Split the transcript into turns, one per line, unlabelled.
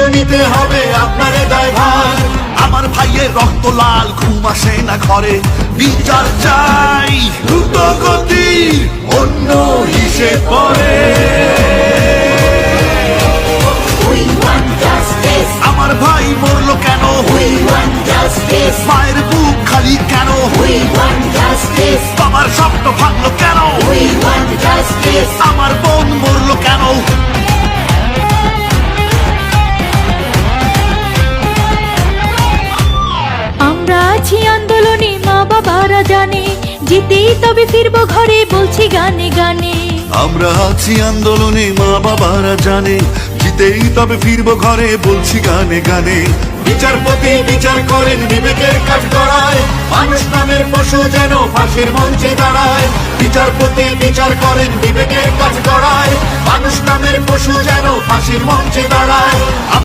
কিন্তু নিতে হবে আপনারে দায়ভার। আমার ভাইয়ের রক্ত লাল, ঘুম আসে না ঘরে, বিচার চাই দ্রুত গতির, অন্য হিসেব পরে। আমার ভাই মরলো কেন, মায়ের বুক খালি কেন, বাবার স্বপ্ন ভাঙলো কেন, আমার বোন মরলো কেন।
আমরা আছি আন্দোলনে, মা বাবারা জানে, জিতেই তবে ফিরবো ঘরে, বলছি গানে গানে।
আমরা আছি আন্দোলনে, মা বাবারা জানে, জিতেই তবে ফিরবো ঘরে, বলছি গানে গানে। বিচারপতি বিচার করেন, বিবেকের কাজ করায়, মানুষ নামের পশু যেন ফাঁসির মঞ্চে দাঁড়ায়। বিচারপতি বিচার করেন, বিবেকের কাজ করায়, মানুষ নামের পশু যেন ফাঁসির মঞ্চে দাঁড়ায়।